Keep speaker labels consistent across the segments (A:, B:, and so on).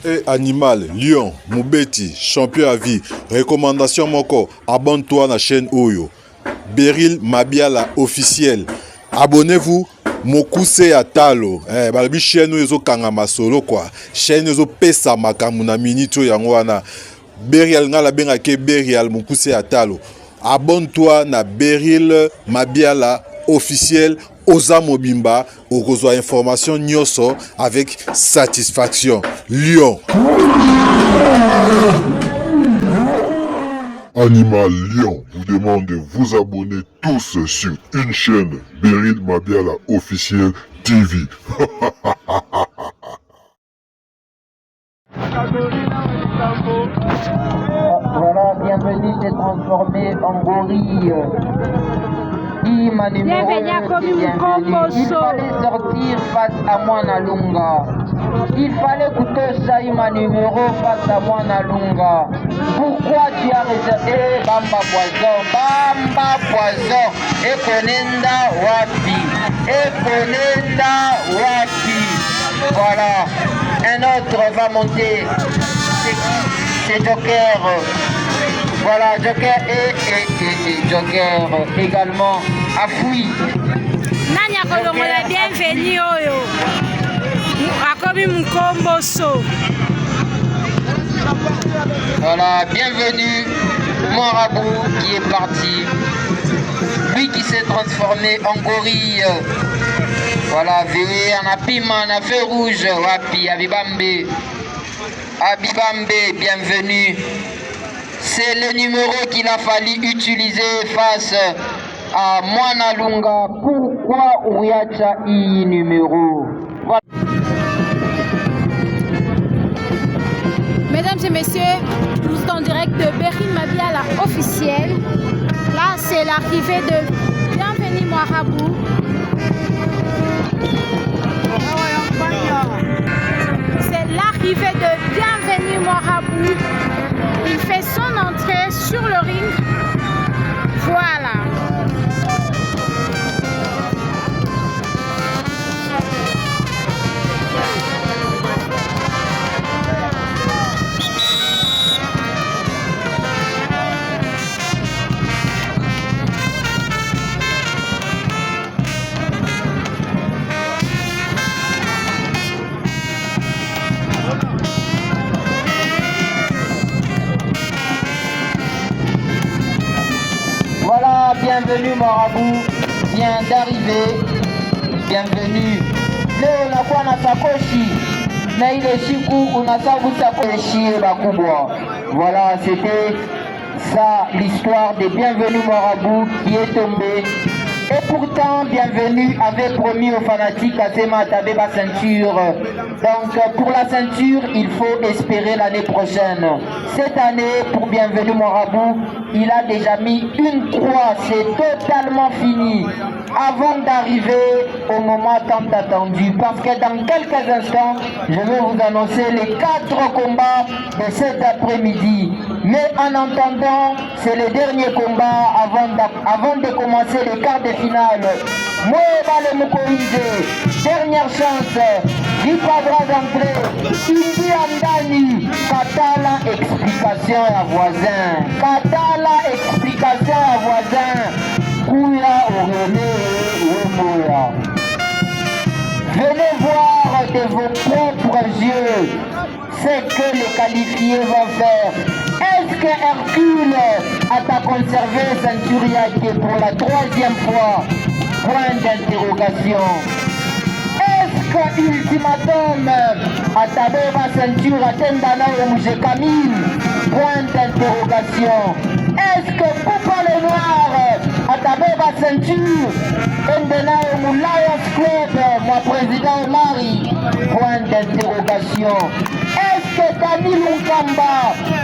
A: Et animal, lion, Moubeti, champion à vie, recommandation moko, abonne-toi à la chaîne Oyo. Beryl Mabiala officiel. Abonnez-vous, Mokuse Atalo. Balabi chaîne Oyo Kangama solo quoi. Chaîne Oyo Pesa Makamuna Minito Yangwana. Beryl Ngala Bengake Beryl Mokuse Atalo. Abonne-toi na Beryl Mabiala officiel. Oza Mobimba, au reçoit information Nyoso avec satisfaction. Lion.
B: Animal Lion vous demande de vous abonner tous sur une chaîne Beryl Mabiala officiel TV.
C: Voilà, bienvenue s'est transformé en gorille. Bienvenue il fallait sortir face à moi Nalunga. Il fallait Kutosa ma numéro face à moi Nalunga. Pourquoi tu as réservé Bamba Poison et Konenda Wapi. Voilà, un autre va monter. C'est Joker. Voilà, Joker et Joker également a fui.
D: Nani akolongola bienvenue oyo. Akomi Mukomboso.
C: Voilà, bienvenue Marabout qui est parti. Lui qui s'est transformé en gorille. Voilà, veillé en apima, en feu rouge, Wapi, Abibambe, bienvenue. C'est le numéro qu'il a fallu utiliser face à Mwanalunga. Pourquoi Ouriacha I numéro? Voilà.
D: Mesdames et messieurs, nous sommes en direct de Beryl Mabiala officiel. Là, c'est l'arrivée de Bienvenue Marabout. C'est l'arrivée de Bienvenue Marabout. Il fait son entrée sur le ring. Voilà.
C: Voilà, bienvenue Marabout, vient d'arriver. Bienvenue. Leo nakuwa na sakoshi na ile siku unasabu sakoshi bakubwa. Voilà, c'était ça l'histoire de Bienvenue Marabout qui est tombé. Et pourtant, Bienvenue avait promis aux fanatiques à Sema Tabeba ceinture. Donc, pour la ceinture, il faut espérer l'année prochaine. Cette année, pour Bienvenue Marabout, il a déjà mis une croix. C'est totalement fini. Avant d'arriver au moment tant attendu. Parce que dans quelques instants, je vais vous annoncer les 4 combats de cet après-midi. Mais en attendant, c'est le dernier combat avant de commencer les quarts de finale. Moebale Mukoide, dernière chance. Vipadra d'entrée, Indi Andani, Katala explication à voisin. Katala explication à voisin. Kouya Orene Oumoya. Venez voir de vos propres yeux ce que les qualifiés vont faire. Est-ce que Hercule a conservé Centuriaque pour la 3e fois? Point d'interrogation. Est-ce que Ultimatum a tabé ma ceinture à Tendana ou Mouché Camille? Point d'interrogation. Est-ce que Poupa le Noir a tabé ma ceinture? Tendana ou Lions Club, moi président Mari? Point d'interrogation. Est-ce que Dani Lunkamba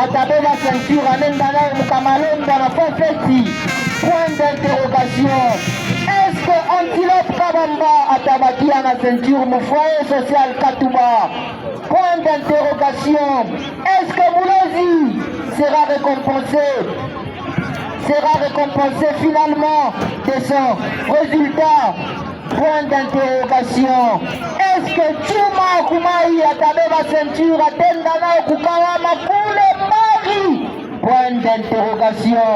C: a tabé ma ceinture à Nendana ou Kamalon dans la Fofeti? Point d'interrogation. Est-ce que Antilope Kabamba a tabaki à la ceinture mon foyer social Katouba? Point d'interrogation. Est-ce que Moulozi sera récompensé finalement de son résultat? Point d'interrogation. Est-ce que Tchouma Koumaï a tabé ma ceinture à Bandana Okukawama pour le mari. Point d'interrogation.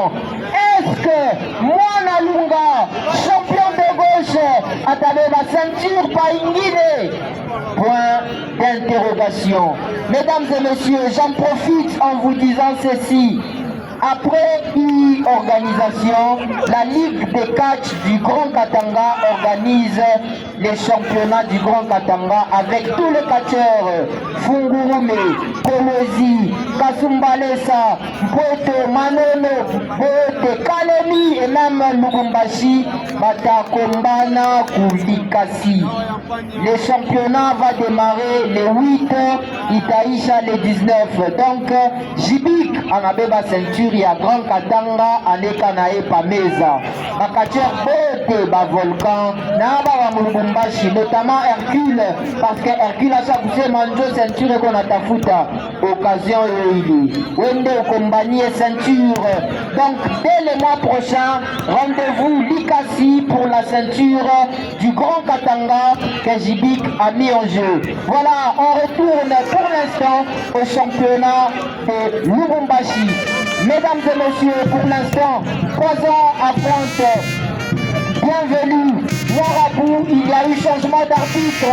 C: Est-ce que Mwana Lunga, champion de gauche, a donné la ceinture Paingine? Point d'interrogation. Mesdames et messieurs, j'en profite en vous disant ceci. Après organisation, la Ligue des catch du Grand Katanga organise les championnats du Grand Katanga avec tous les catcheurs Fungurume, Kolosi, Kasumbalesa, Mpoto, Manono, Bote, Kalemi et même Lubumbashi, Batakombana, Koulikasi. Le championnat va démarrer le 8, Itaïcha le 19. Donc, Jibik en Abeba ceinture. Il y a Grand Katanga, Alekanae Pameza. Bakatier Bote, Volcan, Naba Mubumbashi, notamment Hercule, parce que Hercule a chaque manjo ceinture qu'on a tafuta. Occasion Yoili. Wende Okombani ceinture. Donc, dès le mois prochain, rendez-vous Likasi pour la ceinture du Grand Katanga que Jibik a mis en jeu. Voilà, on retourne pour l'instant au championnat de Lubumbashi. Mesdames et messieurs, pour l'instant, Poison affronte. Bienvenue, Noirabou, il y a eu changement d'arbitre.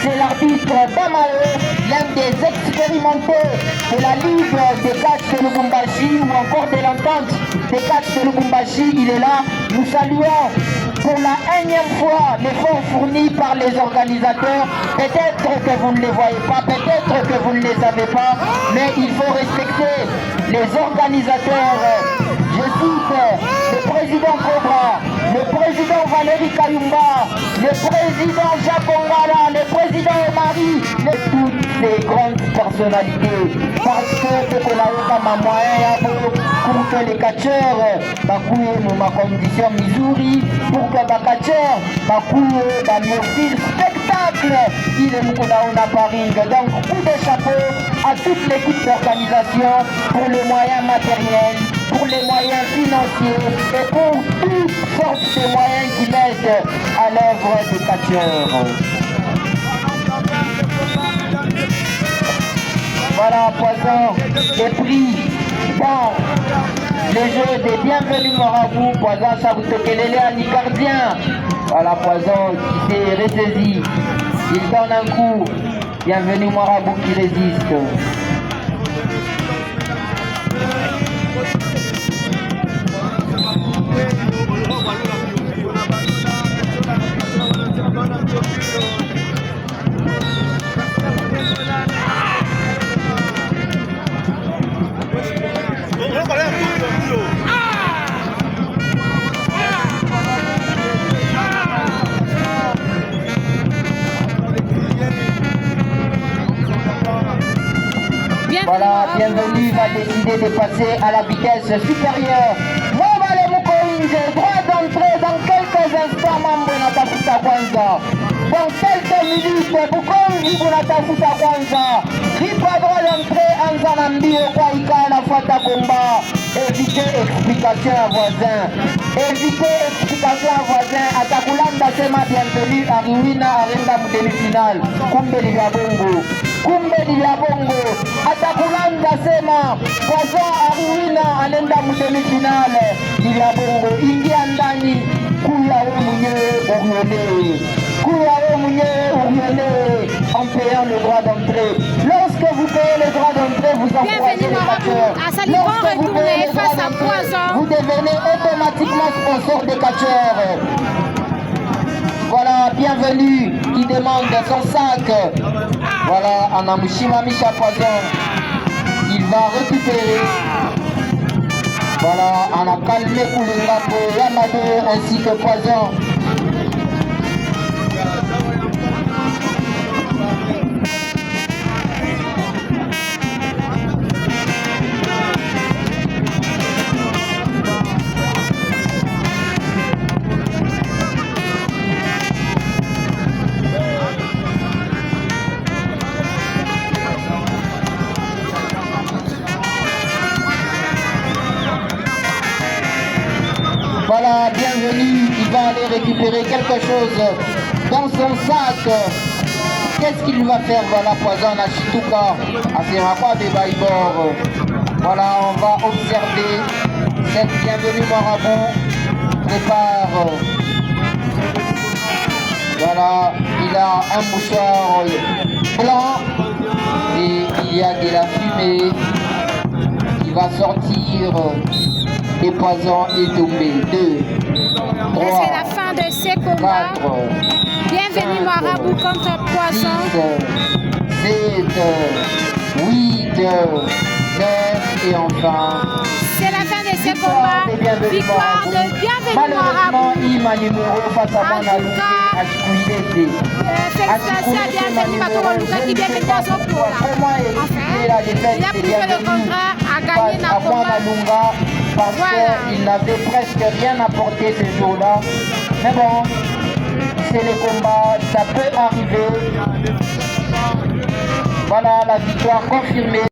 C: C'est l'arbitre Bamae, l'un des expérimentés de la Ligue des catch de Lubumbashi ou encore de l'entente des catch de Lubumbashi. Il est là. Nous saluons pour la énième fois l'effort fourni par les organisateurs. Peut-être que vous ne les voyez pas, peut-être que vous ne les savez pas, mais il faut respecter les organisateurs. Je cite le président Cobra, le président Valérie Kayumba, le président Jacques Ongala, le président Omari, toutes ces grandes personnalités. Parce que c'est qu'on a eu comme un moyen pour que les catcheurs bakouye ma condition Missouri, pour que les catcheurs bakouye dans le style spectacle, il est Moukouna Paris. Donc coup de chapeau à toute l'équipe d'organisation pour les moyens matériels, pour les moyens financiers et pour toutes sortes de moyens qui mettent à l'œuvre des catcheurs. Voilà, Poison est pris dans les jeux des bienvenus Marabout. Poison, ça vous toquelele à Nicardien. Voilà, Poison qui s'est ressaisi. Il donne un coup. Bienvenue Marabout qui résiste. Voilà, bienvenue va décider de passer à la vitesse supérieure. Mobale Mukoinje, droit d'entrée dans quelques instants, Mambo Natafuta Kwanza. Dans quelques minutes, Bukongi Bunatafuta Kwanza. Ripa droit d'entrée, Anzanambi, Okwaika, Nafata Komba. Évitez explication à voisin. Évitez explication à voisin. Atakulanda Sema, bienvenue à Ruina, Arenda demi-finale. Kumbe Ligabongo. Kumbe Ligabongo. Atakulanda Sema, Poison Aruina, Arenda demi-finale. Ligabongo. Ingia ndani. Kuya Mwenyewe Oriolé. Kuya Mwenyewe Oriolé. En payant le droit d'entrée. Lorsque vous payez le droit d'entrée, vous encouragez les catcheurs. Lorsque vous payez le droit d'entrée, vous devenez automatiquement sponsor des catcheurs. Voilà, bienvenue qui demande son sac. Voilà, Anamushima Misha Poison. Il va récupérer. Voilà, on a calmé Koulingapo, Yamado ainsi que Poison. Voilà, bienvenue, il va aller récupérer quelque chose dans son sac. qu'est-ce qu'il va faire? Voilà, Poison à Chituka, à Ferraqua de Baïbor. Voilà, on va observer cette bienvenue marabout. Prépare. Voilà, il a un mouchoir blanc et il y a de la fumée qui va sortir. Et Poison est tombé. 2, 3,
D: Et c'est la fin de ces combats.
C: 4,
D: Bienvenue Marabout contre Poison.
C: 6, 7, 8, 9 et enfin.
D: C'est la fin de ces combats. Victoire de Bienvenue
C: Malheureusement,
D: Marabout.
C: il m'a numéro face à
D: En tout cas, félicitations à Bienvenue Batoro qui Bienvenue Poison pour là. Enfin, il a pris le contrat à gagner dans le combat.
C: Parce qu'il n'avait presque rien apporté ce jour-là. Mais bon, c'est le combat, ça peut arriver. Voilà la victoire confirmée.